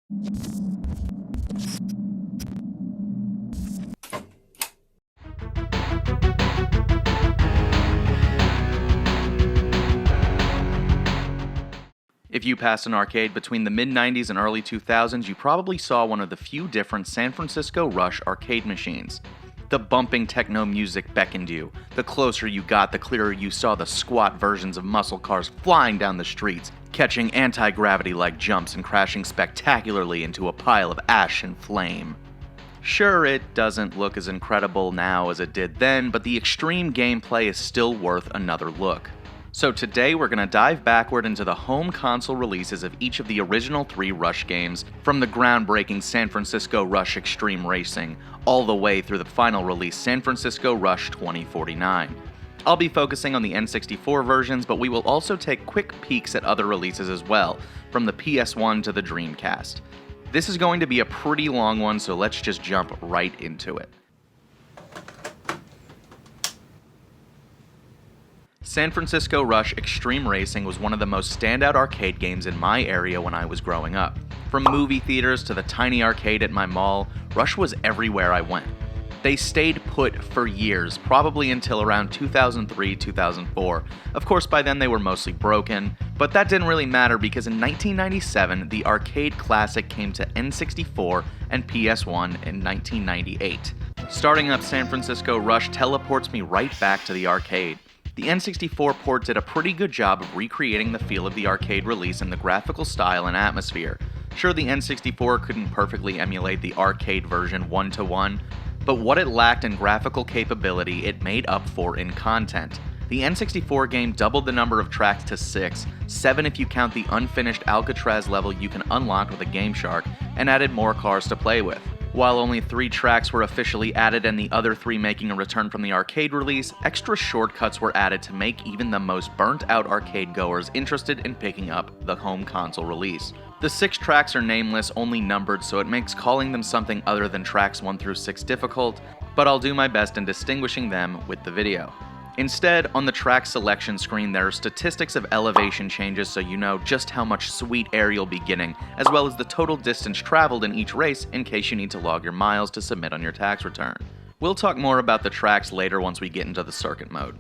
If you passed an arcade between the mid-90s and early 2000s, you probably saw one of the few different San Francisco Rush arcade machines. The bumping techno music beckoned you. The closer you got, the clearer you saw the squat versions of muscle cars flying down the streets, catching anti-gravity-like jumps and crashing spectacularly into a pile of ash and flame. Sure, it doesn't look as incredible now as it did then, but the extreme gameplay is still worth another look. So today we're going to dive backward into the home console releases of each of the original 3 Rush games, from the groundbreaking San Francisco Rush Extreme Racing, all the way through the final release San Francisco Rush 2049. I'll be focusing on the N64 versions, but we will also take quick peeks at other releases as well, from the PS1 to the Dreamcast. This is going to be a pretty long one, so let's just jump right into it. San Francisco Rush Extreme Racing was one of the most standout arcade games in my area when I was growing up. From movie theaters to the tiny arcade at my mall, Rush was everywhere I went. They stayed put for years, probably until around 2003-2004. Of course, by then they were mostly broken, but that didn't really matter because in 1997, the arcade classic came to N64 and PS1 in 1998. Starting up San Francisco Rush teleports me right back to the arcade. The N64 port did a pretty good job of recreating the feel of the arcade release and the graphical style and atmosphere. Sure, the N64 couldn't perfectly emulate the arcade version one-to-one, but what it lacked in graphical capability, it made up for in content. The N64 game doubled the number of tracks to 6, 7 if you count the unfinished Alcatraz level you can unlock with a Game Shark, and added more cars to play with. While only 3 tracks were officially added and the other 3 making a return from the arcade release, extra shortcuts were added to make even the most burnt-out arcade goers interested in picking up the home console release. The 6 tracks are nameless, only numbered, so it makes calling them something other than tracks 1 through 6 difficult, but I'll do my best in distinguishing them with the video. Instead, on the track selection screen there are statistics of elevation changes so you know just how much sweet air you'll be getting, as well as the total distance traveled in each race in case you need to log your miles to submit on your tax return. We'll talk more about the tracks later once we get into the circuit mode.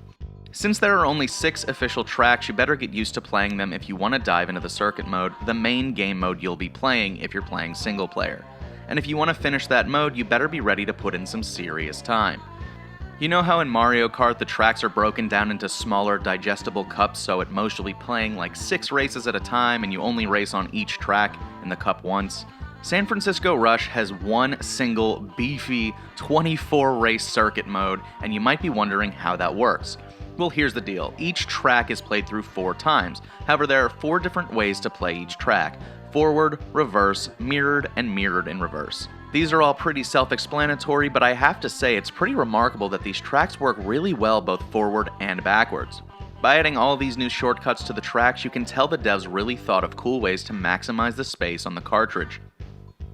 Since there are only 6 official tracks, you better get used to playing them if you want to dive into the circuit mode, the main game mode you'll be playing if you're playing single player. And if you want to finish that mode, you better be ready to put in some serious time. You know how in Mario Kart the tracks are broken down into smaller, digestible cups, so at most you'll be playing like 6 races at a time and you only race on each track in the cup once? San Francisco Rush has one single, beefy, 24-race circuit mode, and you might be wondering how that works. Well, here's the deal. Each track is played through 4 times. However, there are 4 different ways to play each track: forward, reverse, mirrored, and mirrored in reverse. These are all pretty self-explanatory, but I have to say it's pretty remarkable that these tracks work really well both forward and backwards. By adding all these new shortcuts to the tracks, you can tell the devs really thought of cool ways to maximize the space on the cartridge.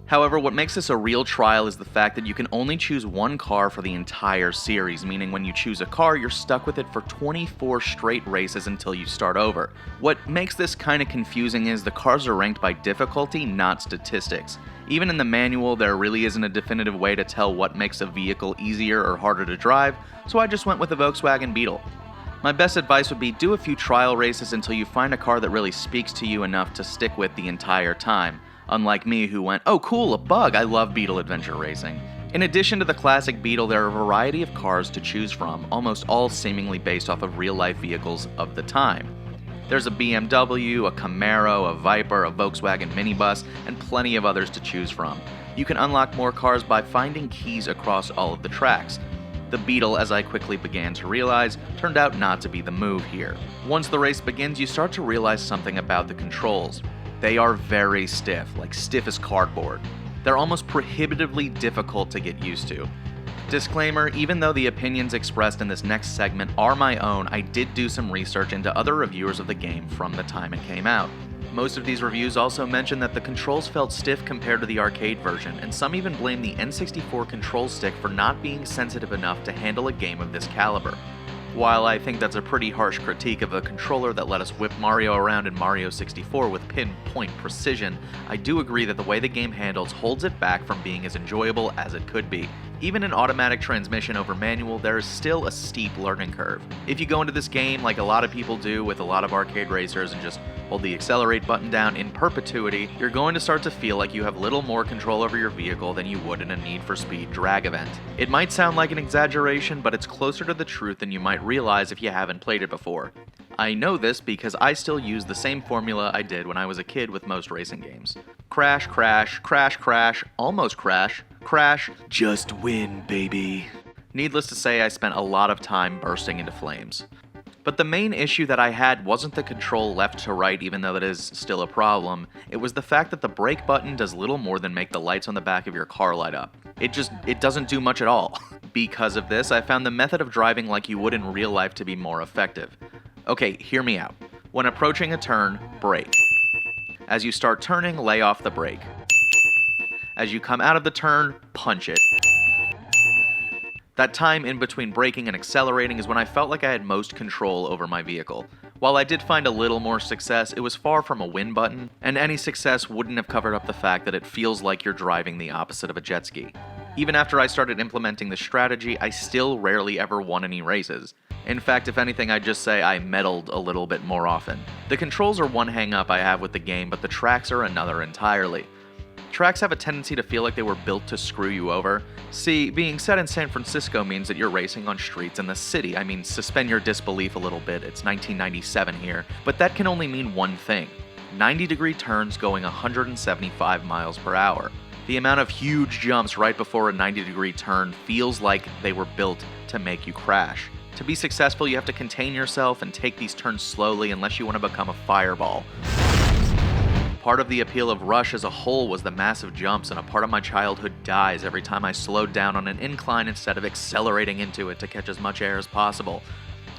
However, what makes this a real trial is the fact that you can only choose one car for the entire series, meaning when you choose a car, you're stuck with it for 24 straight races until you start over. What makes this kinda confusing is the cars are ranked by difficulty, not statistics. Even in the manual, there really isn't a definitive way to tell what makes a vehicle easier or harder to drive, so I just went with the Volkswagen Beetle. My best advice would be do a few trial races until you find a car that really speaks to you enough to stick with the entire time. Unlike me, who went, "Oh cool, a bug, I love Beetle Adventure Racing." In addition to the classic Beetle, there are a variety of cars to choose from, almost all seemingly based off of real-life vehicles of the time. There's a BMW, a Camaro, a Viper, a Volkswagen minibus, and plenty of others to choose from. You can unlock more cars by finding keys across all of the tracks. The Beetle, as I quickly began to realize, turned out not to be the move here. Once the race begins, you start to realize something about the controls. They are very stiff, like stiff as cardboard. They're almost prohibitively difficult to get used to. Disclaimer, even though the opinions expressed in this next segment are my own, I did do some research into other reviewers of the game from the time it came out. Most of these reviews also mention that the controls felt stiff compared to the arcade version, and some even blame the N64 control stick for not being sensitive enough to handle a game of this caliber. While I think that's a pretty harsh critique of a controller that let us whip Mario around in Mario 64 with pinpoint precision, I do agree that the way the game handles holds it back from being as enjoyable as it could be. Even in automatic transmission over manual, there is still a steep learning curve. If you go into this game like a lot of people do with a lot of arcade racers and just hold the accelerate button down in perpetuity, you're going to start to feel like you have little more control over your vehicle than you would in a Need for Speed drag event. It might sound like an exaggeration, but it's closer to the truth than you might realize if you haven't played it before. I know this because I still use the same formula I did when I was a kid with most racing games. Crash, crash, crash, crash, almost crash, crash, just win, baby. Needless to say, I spent a lot of time bursting into flames. But the main issue that I had wasn't the control left to right, even though that is still a problem. It was the fact that the brake button does little more than make the lights on the back of your car light up. It doesn't do much at all. Because of this, I found the method of driving like you would in real life to be more effective. Okay, hear me out. When approaching a turn, brake. As you start turning, lay off the brake. As you come out of the turn, punch it. That time in between braking and accelerating is when I felt like I had most control over my vehicle. While I did find a little more success, it was far from a win button, and any success wouldn't have covered up the fact that it feels like you're driving the opposite of a jet ski. Even after I started implementing this strategy, I still rarely ever won any races. In fact, if anything, I'd just say I meddled a little bit more often. The controls are one hang-up I have with the game, but the tracks are another entirely. Tracks have a tendency to feel like they were built to screw you over. See, being set in San Francisco means that you're racing on streets in the city. I mean, suspend your disbelief a little bit, it's 1997 here. But that can only mean one thing: 90-degree turns going 175 miles per hour. The amount of huge jumps right before a 90-degree turn feels like they were built to make you crash. To be successful, you have to contain yourself and take these turns slowly unless you want to become a fireball. Part of the appeal of Rush as a whole was the massive jumps, and a part of my childhood dies every time I slowed down on an incline instead of accelerating into it to catch as much air as possible.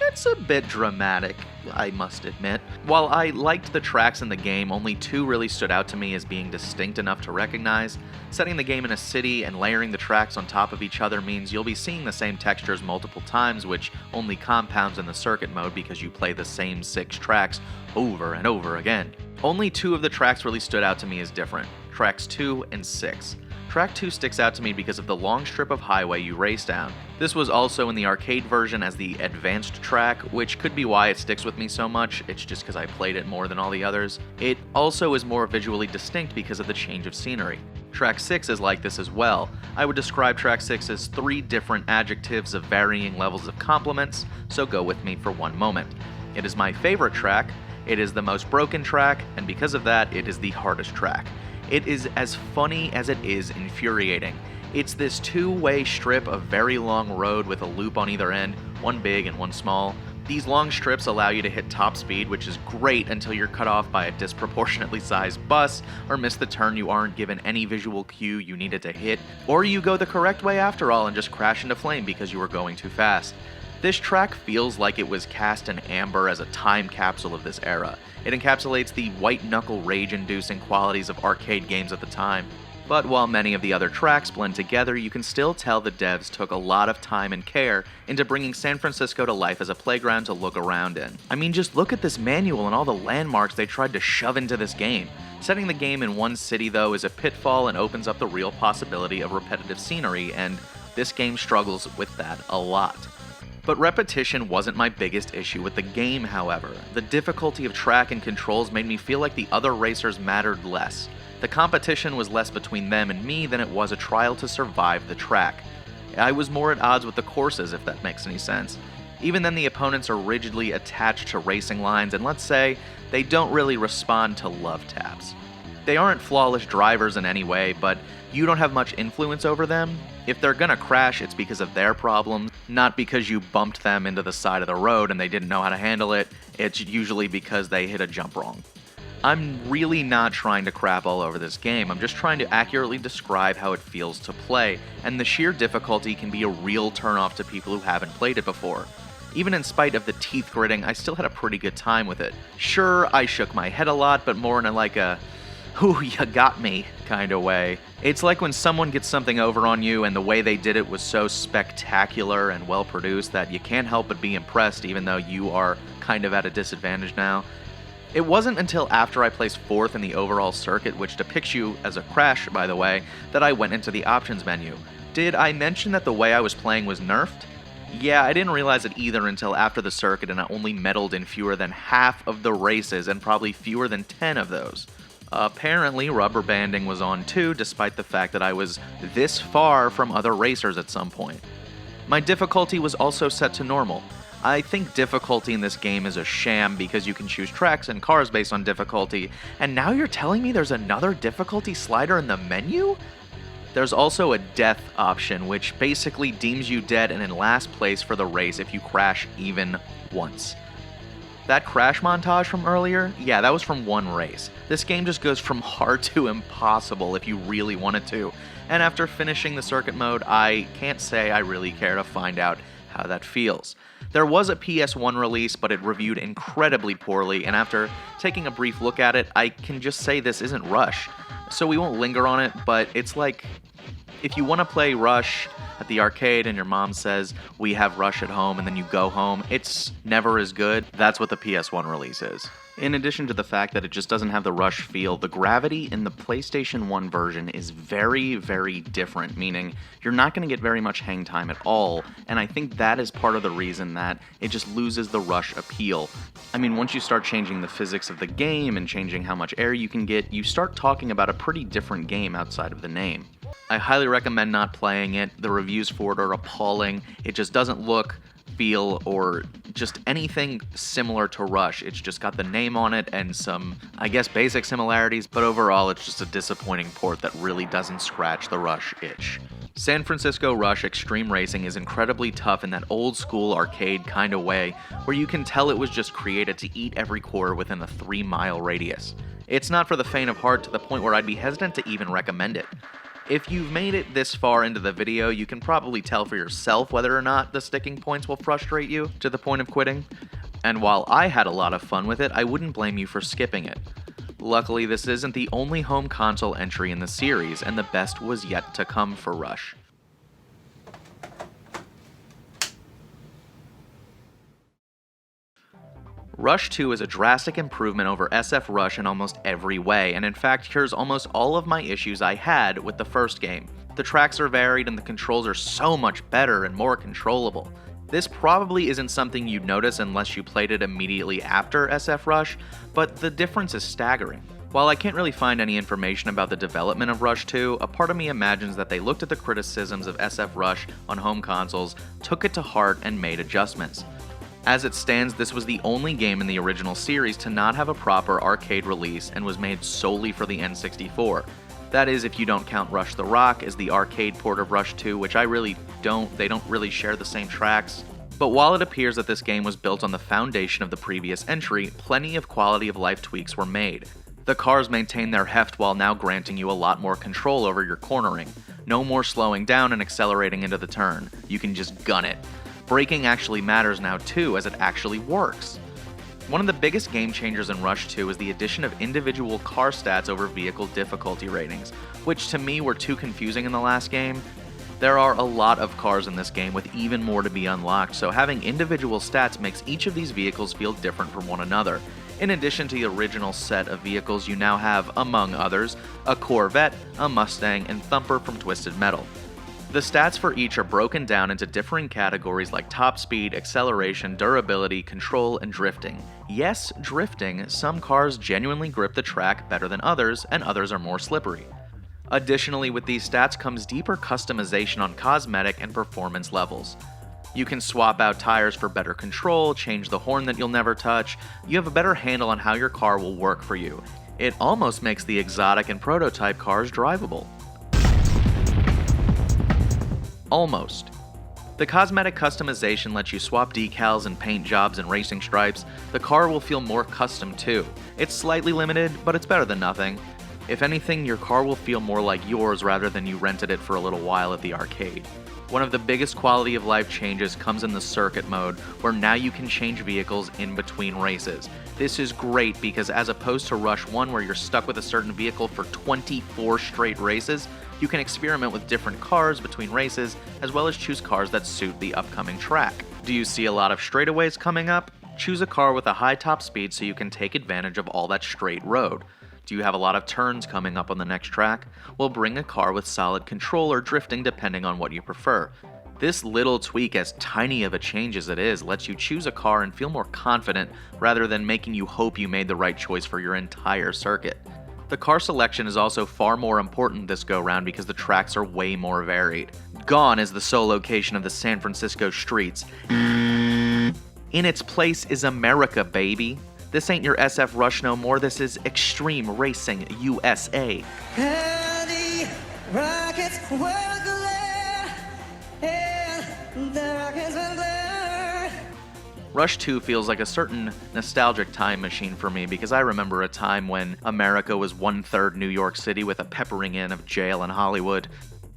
It's a bit dramatic, I must admit. While I liked the tracks in the game, only two really stood out to me as being distinct enough to recognize. Setting the game in a city and layering the tracks on top of each other means you'll be seeing the same textures multiple times, which only compounds in the circuit mode because you play the same 6 tracks over and over again. Only 2 of the tracks really stood out to me as different: tracks 2 and 6. Track 2 sticks out to me because of the long strip of highway you race down. This was also in the arcade version as the advanced track, which could be why it sticks with me so much. It's just because I played it more than all the others. It also is more visually distinct because of the change of scenery. Track 6 is like this as well. I would describe Track 6 as 3 different adjectives of varying levels of compliments, so go with me for one moment. It is my favorite track, it is the most broken track, and because of that, it is the hardest track. It is as funny as it is infuriating. It's this 2-way strip of very long road with a loop on either end, one big and one small. These long strips allow you to hit top speed, which is great until you're cut off by a disproportionately sized bus, or miss the turn you aren't given any visual cue you needed to hit, or you go the correct way after all and just crash into flame because you were going too fast. This track feels like it was cast in amber as a time capsule of this era. It encapsulates the white-knuckle rage-inducing qualities of arcade games at the time. But while many of the other tracks blend together, you can still tell the devs took a lot of time and care into bringing San Francisco to life as a playground to look around in. I mean, just look at this manual and all the landmarks they tried to shove into this game. Setting the game in one city, though, is a pitfall and opens up the real possibility of repetitive scenery, and this game struggles with that a lot. But repetition wasn't my biggest issue with the game, however. The difficulty of track and controls made me feel like the other racers mattered less. The competition was less between them and me than it was a trial to survive the track. I was more at odds with the courses, if that makes any sense. Even then, the opponents are rigidly attached to racing lines, and let's say, they don't really respond to love taps. They aren't flawless drivers in any way, but you don't have much influence over them. If they're gonna crash, it's because of their problems, not because you bumped them into the side of the road and they didn't know how to handle it. It's usually because they hit a jump wrong. I'm really not trying to crap all over this game, I'm just trying to accurately describe how it feels to play, and the sheer difficulty can be a real turnoff to people who haven't played it before. Even in spite of the teeth gritting, I still had a pretty good time with it. Sure, I shook my head a lot, but more in "Ooh, you got me" kind of way. It's like when someone gets something over on you and the way they did it was so spectacular and well produced that you can't help but be impressed even though you are kind of at a disadvantage now. It wasn't until after I placed 4th in the overall circuit, which depicts you as a crash, by the way, that I went into the options menu. Did I mention that the way I was playing was nerfed? Yeah, I didn't realize it either until after the circuit, and I only medaled in fewer than half of the races, and probably fewer than 10 of those. Apparently, rubber banding was on too, despite the fact that I was this far from other racers at some point. My difficulty was also set to normal. I think difficulty in this game is a sham because you can choose tracks and cars based on difficulty, and now you're telling me there's another difficulty slider in the menu? There's also a death option, which basically deems you dead and in last place for the race if you crash even once. That crash montage from earlier, yeah, that was from one race. This game just goes from hard to impossible if you really wanted to, and after finishing the circuit mode, I can't say I really care to find out how that feels. There was a PS1 release, but it reviewed incredibly poorly, and after taking a brief look at it, I can just say this isn't Rush. So we won't linger on it, but it's like, if you want to play Rush at the arcade and your mom says, "We have Rush at home," and then you go home, it's never as good. That's what the PS1 release is. In addition to the fact that it just doesn't have the Rush feel, the gravity in the PlayStation 1 version is very, very different, meaning you're not going to get very much hang time at all, and I think that is part of the reason that it just loses the Rush appeal. I mean, once you start changing the physics of the game and changing how much air you can get, you start talking about a pretty different game outside of the name. I highly recommend not playing it. The reviews for it are appalling. It just doesn't look, feel, or just anything similar to Rush. It's just got the name on it and some, I guess, basic similarities, but overall it's just a disappointing port that really doesn't scratch the Rush itch. San Francisco Rush Extreme Racing is incredibly tough in that old school arcade kind of way, where you can tell it was just created to eat every quarter within a 3-mile radius. It's not for the faint of heart to the point where I'd be hesitant to even recommend it. If you've made it this far into the video, you can probably tell for yourself whether or not the sticking points will frustrate you to the point of quitting. And while I had a lot of fun with it, I wouldn't blame you for skipping it. Luckily, this isn't the only home console entry in the series, and the best was yet to come for Rush. Rush 2 is a drastic improvement over SF Rush in almost every way, and in fact cures almost all of my issues I had with the first game. The tracks are varied and the controls are so much better and more controllable. This probably isn't something you'd notice unless you played it immediately after SF Rush, but the difference is staggering. While I can't really find any information about the development of Rush 2, a part of me imagines that they looked at the criticisms of SF Rush on home consoles, took it to heart, and made adjustments. As it stands, this was the only game in the original series to not have a proper arcade release and was made solely for the N64. That is, if you don't count Rush the Rock as the arcade port of Rush 2, which I really don't. They don't really share the same tracks. But while it appears that this game was built on the foundation of the previous entry, plenty of quality of life tweaks were made. The cars maintain their heft while now granting you a lot more control over your cornering. No more slowing down and accelerating into the turn. You can just gun it. Braking actually matters now too, as it actually works. One of the biggest game changers in Rush 2 is the addition of individual car stats over vehicle difficulty ratings, which to me were too confusing in the last game. There are a lot of cars in this game with even more to be unlocked, so having individual stats makes each of these vehicles feel different from one another. In addition to the original set of vehicles, you now have, among others, a Corvette, a Mustang, and Thumper from Twisted Metal. The stats for each are broken down into differing categories like top speed, acceleration, durability, control, and drifting. Yes, drifting. Some cars genuinely grip the track better than others, and others are more slippery. Additionally, with these stats comes deeper customization on cosmetic and performance levels. You can swap out tires for better control, change the horn that you'll never touch. You have a better handle on how your car will work for you. It almost makes the exotic and prototype cars drivable. Almost. The cosmetic customization lets you swap decals and paint jobs and racing stripes. The car will feel more custom too. It's slightly limited, but it's better than nothing. If anything, your car will feel more like yours rather than you rented it for a little while at the arcade. One of the biggest quality of life changes comes in the circuit mode, where now you can change vehicles in between races. This is great because as opposed to Rush 1 where you're stuck with a certain vehicle for 24 straight races, you can experiment with different cars between races, as well as choose cars that suit the upcoming track. Do you see a lot of straightaways coming up? Choose a car with a high top speed so you can take advantage of all that straight road. Do you have a lot of turns coming up on the next track? Well, bring a car with solid control or drifting depending on what you prefer. This little tweak, as tiny of a change as it is, lets you choose a car and feel more confident rather than making you hope you made the right choice for your entire circuit. The car selection is also far more important this go-round because the tracks are way more varied. Gone is the sole location of the San Francisco streets. In its place is America, baby. This ain't your SF Rush no more, this is Extreme Racing USA. And the rockets will glare, and the rockets will glare. Rush 2 feels like a certain nostalgic time machine for me because I remember a time when America was 1/3 New York City with a peppering in of jail and Hollywood.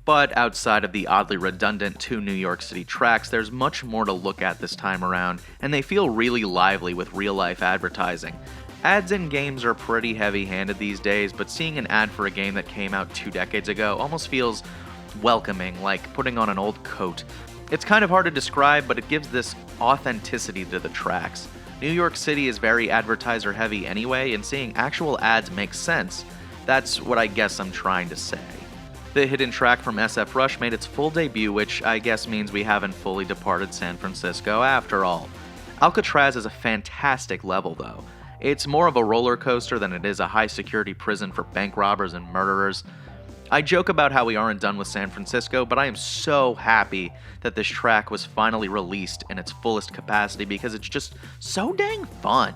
But outside of the oddly redundant 2 New York City tracks, there's much more to look at this time around, and they feel really lively with real-life advertising. Ads in games are pretty heavy-handed these days, but seeing an ad for a game that came out 2 decades ago almost feels welcoming, like putting on an old coat. It's kind of hard to describe, but it gives this authenticity to the tracks. New York City is very advertiser-heavy anyway, and seeing actual ads makes sense. That's what I guess I'm trying to say. The hidden track from SF Rush made its full debut, which I guess means we haven't fully departed San Francisco after all. Alcatraz is a fantastic level though. It's more of a roller coaster than it is a high security prison for bank robbers and murderers. I joke about how we aren't done with San Francisco, but I am so happy that this track was finally released in its fullest capacity because it's just so dang fun.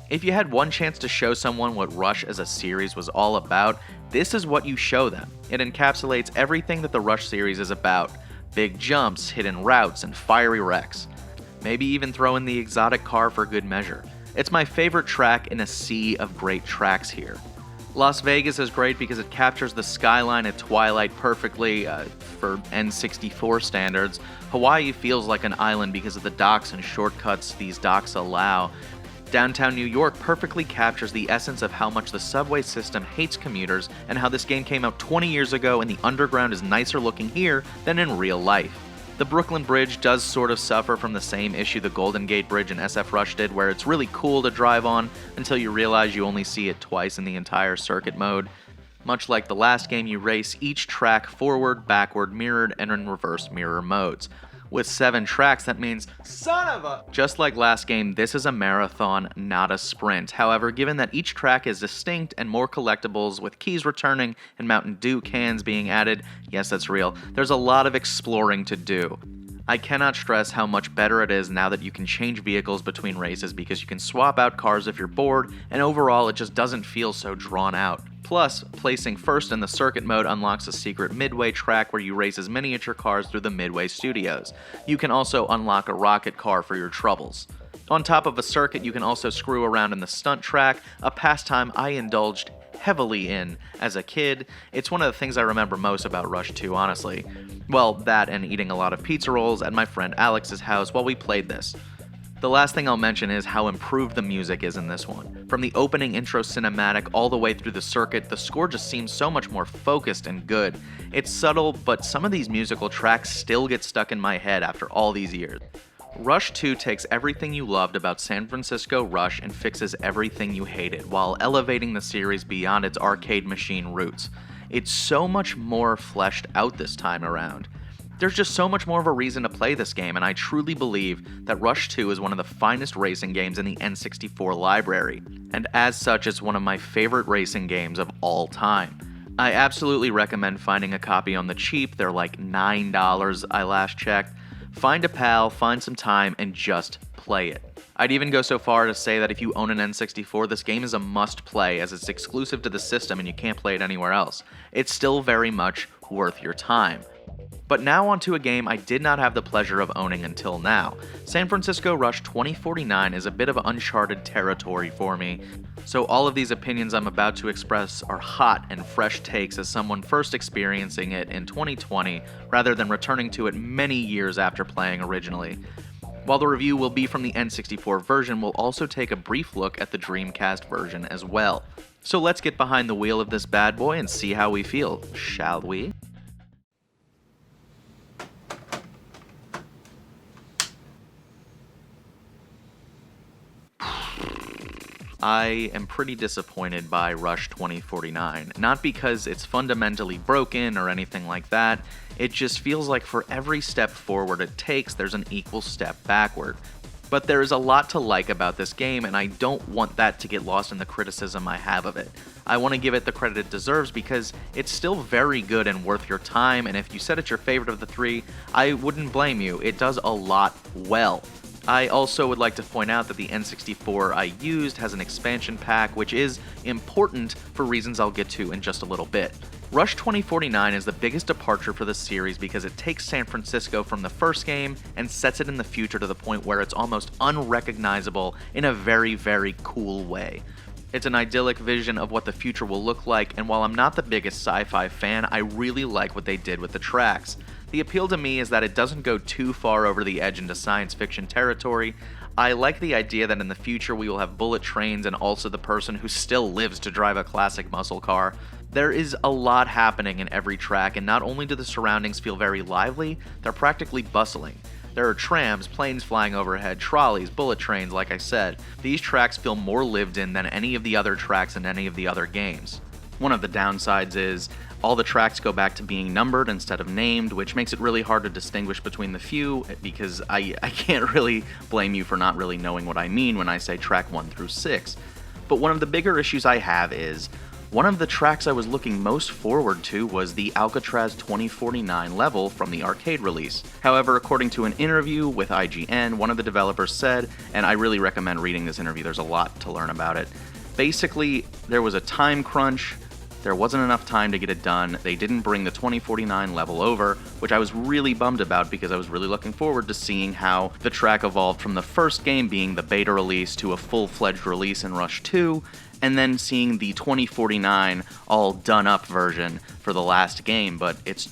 If you had one chance to show someone what Rush as a series was all about, this is what you show them. It encapsulates everything that the Rush series is about. Big jumps, hidden routes, and fiery wrecks. Maybe even throw in the exotic car for good measure. It's my favorite track in a sea of great tracks here. Las Vegas is great because it captures the skyline at twilight perfectly, for N64 standards. Hawaii feels like an island because of the docks and shortcuts these docks allow. Downtown New York perfectly captures the essence of how much the subway system hates commuters and how this game came out 20 years ago and the underground is nicer looking here than in real life. The Brooklyn Bridge does sort of suffer from the same issue the Golden Gate Bridge in SF Rush did, where it's really cool to drive on until you realize you only see it twice in the entire circuit mode. Much like the last game, you race each track forward, backward, mirrored, and in reverse mirror modes. With 7 tracks, that means, son of a... Just like last game, this is a marathon, not a sprint. However, given that each track is distinct and more collectibles with keys returning and Mountain Dew cans being added, yes, that's real, there's a lot of exploring to do. I cannot stress how much better it is now that you can change vehicles between races because you can swap out cars if you're bored, and overall it just doesn't feel so drawn out. Plus, placing first in the circuit mode unlocks a secret Midway track where you race as miniature cars through the Midway studios. You can also unlock a rocket car for your troubles. On top of a circuit, you can also screw around in the stunt track, a pastime I indulged heavily in as a kid. It's one of the things I remember most about Rush 2, honestly. Well, that and eating a lot of pizza rolls at my friend Alex's house while we played this. The last thing I'll mention is how improved the music is in this one. From the opening intro cinematic all the way through the circuit, the score just seems so much more focused and good. It's subtle, but some of these musical tracks still get stuck in my head after all these years. Rush 2 takes everything you loved about San Francisco Rush and fixes everything you hated, while elevating the series beyond its arcade machine roots. It's so much more fleshed out this time around. There's just so much more of a reason to play this game, and I truly believe that Rush 2 is one of the finest racing games in the N64 library, and as such it's one of my favorite racing games of all time. I absolutely recommend finding a copy on the cheap. They're like $9 I last checked. Find a pal, find some time, and just play it. I'd even go so far to say that if you own an N64, this game is a must-play as it's exclusive to the system and you can't play it anywhere else. It's still very much worth your time. But now onto a game I did not have the pleasure of owning until now. San Francisco Rush 2049 is a bit of uncharted territory for me, so all of these opinions I'm about to express are hot and fresh takes as someone first experiencing it in 2020 rather than returning to it many years after playing originally. While the review will be from the N64 version, we'll also take a brief look at the Dreamcast version as well. So let's get behind the wheel of this bad boy and see how we feel, shall we? I am pretty disappointed by Rush 2049, not because it's fundamentally broken or anything like that, it just feels like for every step forward it takes, there's an equal step backward. But there is a lot to like about this game, and I don't want that to get lost in the criticism I have of it. I want to give it the credit it deserves because it's still very good and worth your time, and if you said it's your favorite of the three, I wouldn't blame you. It does a lot well. I also would like to point out that the N64 I used has an expansion pack, which is important for reasons I'll get to in just a little bit. Rush 2049 is the biggest departure for the series because it takes San Francisco from the first game and sets it in the future to the point where it's almost unrecognizable in a very, very cool way. It's an idyllic vision of what the future will look like, and while I'm not the biggest sci-fi fan, I really like what they did with the tracks. The appeal to me is that it doesn't go too far over the edge into science fiction territory. I like the idea that in the future we will have bullet trains and also the person who still lives to drive a classic muscle car. There is a lot happening in every track, and not only do the surroundings feel very lively, they're practically bustling. There are trams, planes flying overhead, trolleys, bullet trains, like I said. These tracks feel more lived in than any of the other tracks in any of the other games. One of the downsides is all the tracks go back to being numbered instead of named, which makes it really hard to distinguish between the few, because I can't really blame you for not really knowing what I mean when I say track 1 through 6. But one of the bigger issues I have is, one of the tracks I was looking most forward to was the Alcatraz 2049 level from the arcade release. However, according to an interview with IGN, one of the developers said, and I really recommend reading this interview, there's a lot to learn about it. Basically, there was a time crunch, there wasn't enough time to get it done, they didn't bring the 2049 level over, which I was really bummed about because I was really looking forward to seeing how the track evolved from the first game being the beta release to a full-fledged release in Rush 2, and then seeing the 2049 all done up version for the last game, but it's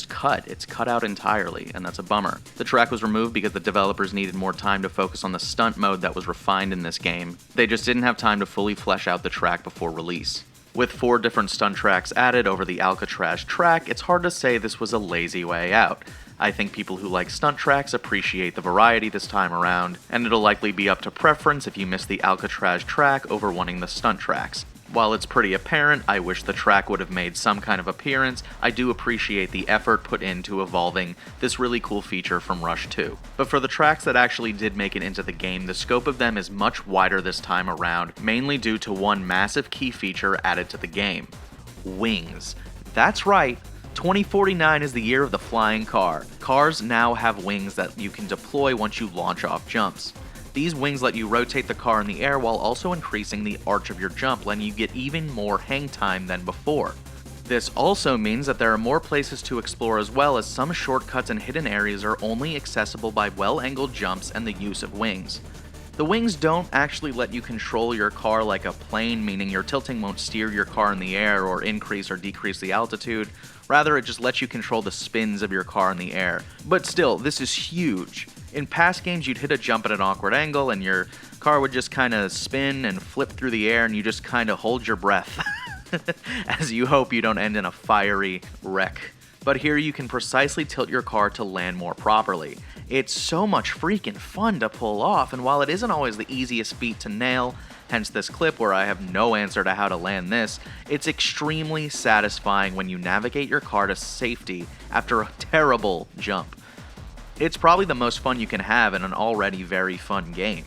cut out entirely, and that's a bummer. The track was removed because the developers needed more time to focus on the stunt mode that was refined in this game. They just didn't have time to fully flesh out the track before release. With 4 different stunt tracks added over the Alcatraz track, it's hard to say this was a lazy way out. I think people who like stunt tracks appreciate the variety this time around, and it'll likely be up to preference if you miss the Alcatraz track over wanting the stunt tracks. While it's pretty apparent I wish the track would have made some kind of appearance, I do appreciate the effort put into evolving this really cool feature from Rush 2. But for the tracks that actually did make it into the game, the scope of them is much wider this time around, mainly due to one massive key feature added to the game: wings. That's right, 2049 is the year of the flying car. Cars now have wings that you can deploy once you launch off jumps. These wings let you rotate the car in the air while also increasing the arch of your jump, letting you get even more hang time than before. This also means that there are more places to explore, as well as some shortcuts and hidden areas are only accessible by well-angled jumps and the use of wings. The wings don't actually let you control your car like a plane, meaning your tilting won't steer your car in the air or increase or decrease the altitude. Rather, it just lets you control the spins of your car in the air. But still, this is huge. In past games, you'd hit a jump at an awkward angle and your car would just kind of spin and flip through the air, and you just kind of hold your breath as you hope you don't end in a fiery wreck. But here you can precisely tilt your car to land more properly. It's so much freaking fun to pull off, and while it isn't always the easiest feat to nail, hence this clip where I have no answer to how to land this, it's extremely satisfying when you navigate your car to safety after a terrible jump. It's probably the most fun you can have in an already very fun game.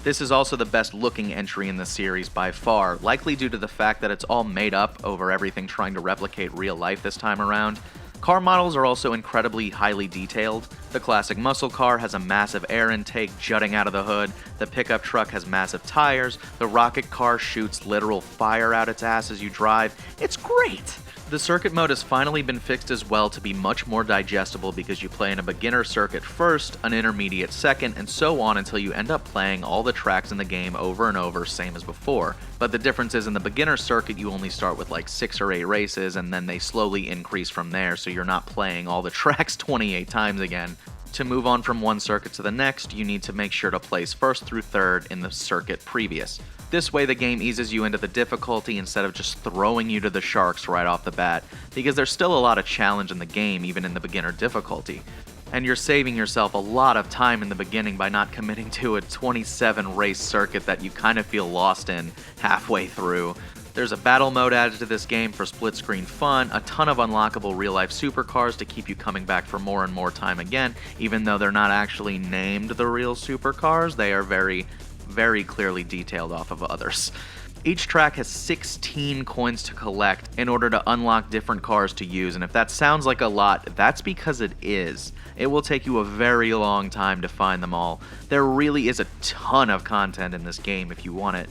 This is also the best looking entry in the series by far, likely due to the fact that it's all made up over everything trying to replicate real life this time around. Car models are also incredibly highly detailed. The classic muscle car has a massive air intake jutting out of the hood, the pickup truck has massive tires, the rocket car shoots literal fire out its ass as you drive. It's great! The circuit mode has finally been fixed as well to be much more digestible because you play in a beginner circuit first, an intermediate second, and so on until you end up playing all the tracks in the game over and over, same as before. But the difference is in the beginner circuit you only start with like 6 or 8 races and then they slowly increase from there, so you're not playing all the tracks 28 times again. To move on from one circuit to the next, you need to make sure to place first through third in the circuit previous. This way the game eases you into the difficulty instead of just throwing you to the sharks right off the bat, because there's still a lot of challenge in the game even in the beginner difficulty. And you're saving yourself a lot of time in the beginning by not committing to a 27 race circuit that you kind of feel lost in halfway through. There's a battle mode added to this game for split screen fun, a ton of unlockable real life supercars to keep you coming back for more and more time again, even though they're not actually named the real supercars, they are very clearly detailed off of others. Each track has 16 coins to collect in order to unlock different cars to use, and if that sounds like a lot, that's because it is. It will take you a very long time to find them all. There really is a ton of content in this game if you want it.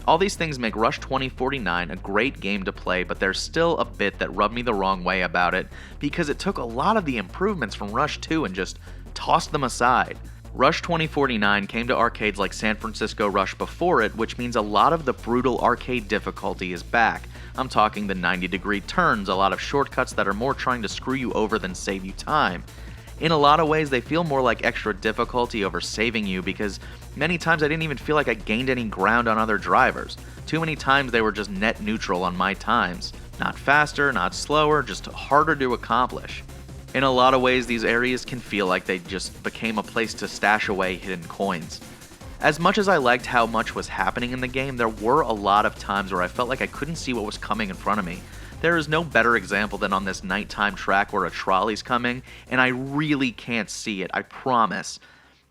All these things make Rush 2049 a great game to play, but there's still a bit that rubbed me the wrong way about it, because it took a lot of the improvements from Rush 2 and just tossed them aside. Rush 2049 came to arcades like San Francisco Rush before it, which means a lot of the brutal arcade difficulty is back. I'm talking the 90-degree turns, a lot of shortcuts that are more trying to screw you over than save you time. In a lot of ways, they feel more like extra difficulty over saving you, because many times I didn't even feel like I gained any ground on other drivers. Too many times they were just net neutral on my times. Not faster, not slower, just harder to accomplish. In a lot of ways, these areas can feel like they just became a place to stash away hidden coins. As much as I liked how much was happening in the game, there were a lot of times where I felt like I couldn't see what was coming in front of me. There is no better example than on this nighttime track where a trolley's coming, and I really can't see it, I promise.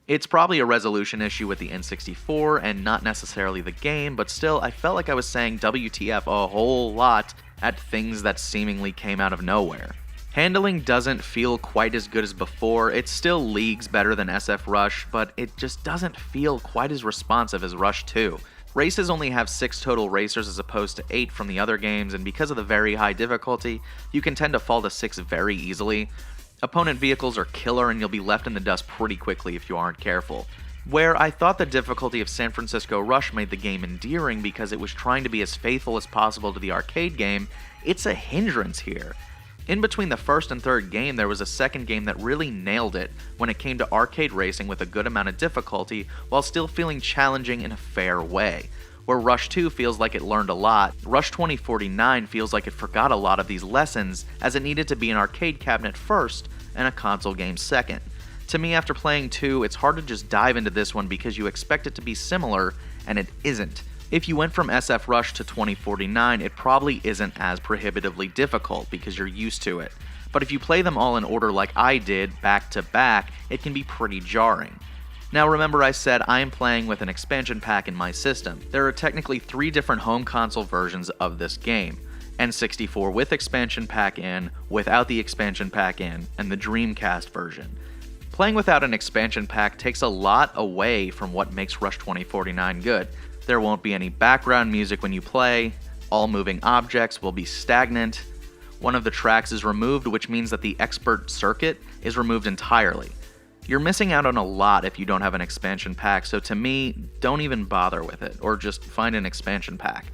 It's probably a resolution issue with the N64 and not necessarily the game, but still, I felt like I was saying WTF a whole lot at things that seemingly came out of nowhere. Handling doesn't feel quite as good as before. It's still leagues better than SF Rush, but it just doesn't feel quite as responsive as Rush 2. Races only have 6 total racers as opposed to 8 from the other games, and because of the very high difficulty, you can tend to fall to 6 very easily. Opponent vehicles are killer and you'll be left in the dust pretty quickly if you aren't careful. Where I thought the difficulty of San Francisco Rush made the game endearing because it was trying to be as faithful as possible to the arcade game, it's a hindrance here. In between the first and third game, there was a second game that really nailed it when it came to arcade racing with a good amount of difficulty while still feeling challenging in a fair way. Where Rush 2 feels like it learned a lot, Rush 2049 feels like it forgot a lot of these lessons as it needed to be an arcade cabinet first and a console game second. To me, after playing 2, it's hard to just dive into this one because you expect it to be similar, and it isn't. If you went from SF Rush to 2049, it probably isn't as prohibitively difficult because you're used to it. But if you play them all in order like I did, back to back, it can be pretty jarring. Now remember I said I am playing with an expansion pack in my system. There are technically 3 different home console versions of this game. N64 with expansion pack in, without the expansion pack in, and the Dreamcast version. Playing without an expansion pack takes a lot away from what makes Rush 2049 good. There won't be any background music when you play, all moving objects will be stagnant, one of the tracks is removed, which means that the expert circuit is removed entirely. You're missing out on a lot if you don't have an expansion pack, so to me, don't even bother with it, or just find an expansion pack.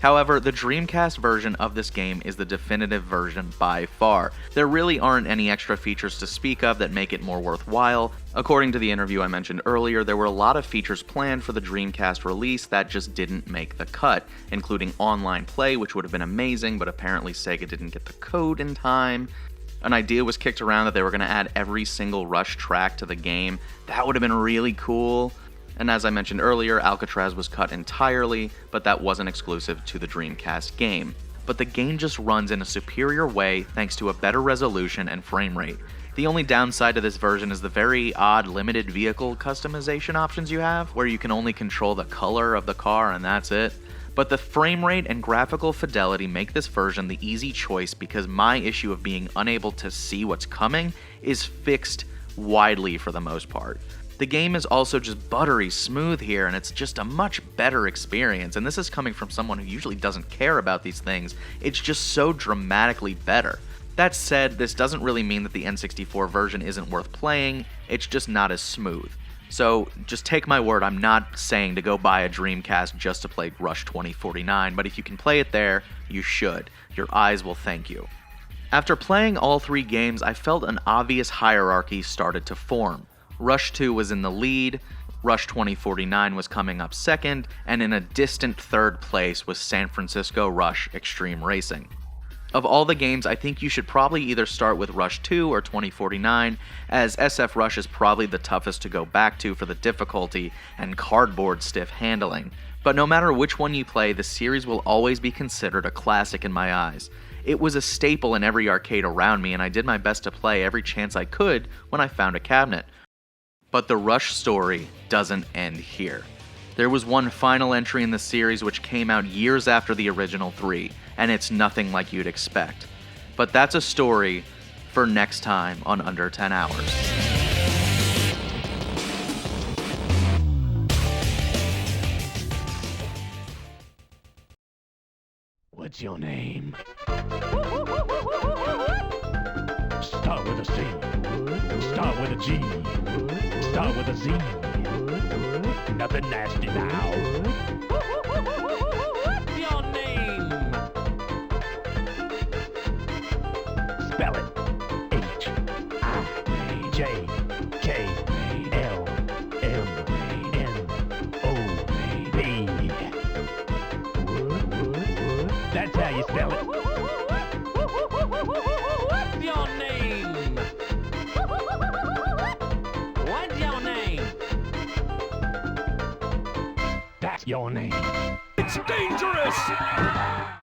However, the Dreamcast version of this game is the definitive version by far. There really aren't any extra features to speak of that make it more worthwhile. According to the interview I mentioned earlier, there were a lot of features planned for the Dreamcast release that just didn't make the cut, including online play, which would have been amazing, but apparently Sega didn't get the code in time. An idea was kicked around that they were going to add every single Rush track to the game. That would have been really cool. And as I mentioned earlier, Alcatraz was cut entirely, but that wasn't exclusive to the Dreamcast game. But the game just runs in a superior way thanks to a better resolution and frame rate. The only downside to this version is the very odd limited vehicle customization options you have, where you can only control the color of the car and that's it. But the frame rate and graphical fidelity make this version the easy choice because my issue of being unable to see what's coming is fixed widely for the most part. The game is also just buttery smooth here, and it's just a much better experience, and this is coming from someone who usually doesn't care about these things. It's just so dramatically better. That said, this doesn't really mean that the N64 version isn't worth playing, it's just not as smooth. So just take my word, I'm not saying to go buy a Dreamcast just to play Rush 2049, but if you can play it there, you should. Your eyes will thank you. After playing all 3 games, I felt an obvious hierarchy started to form. Rush 2 was in the lead, Rush 2049 was coming up second, and in a distant third place was San Francisco Rush Extreme Racing. Of all the games, I think you should probably either start with Rush 2 or 2049, as SF Rush is probably the toughest to go back to for the difficulty and cardboard stiff handling. But no matter which one you play, the series will always be considered a classic in my eyes. It was a staple in every arcade around me, and I did my best to play every chance I could when I found a cabinet. But the Rush story doesn't end here. There was one final entry in the series which came out years after the original 3, and it's nothing like you'd expect. But that's a story for next time on Under 10 Hours. What's your name? Start with a C. Start with a G. Start with a Z. Nothing nasty now. What's your name? Spell it. H-I-J-K-L-M-N-O-P. That's how you spell it. What's your name? What's your name? That's your name. It's dangerous!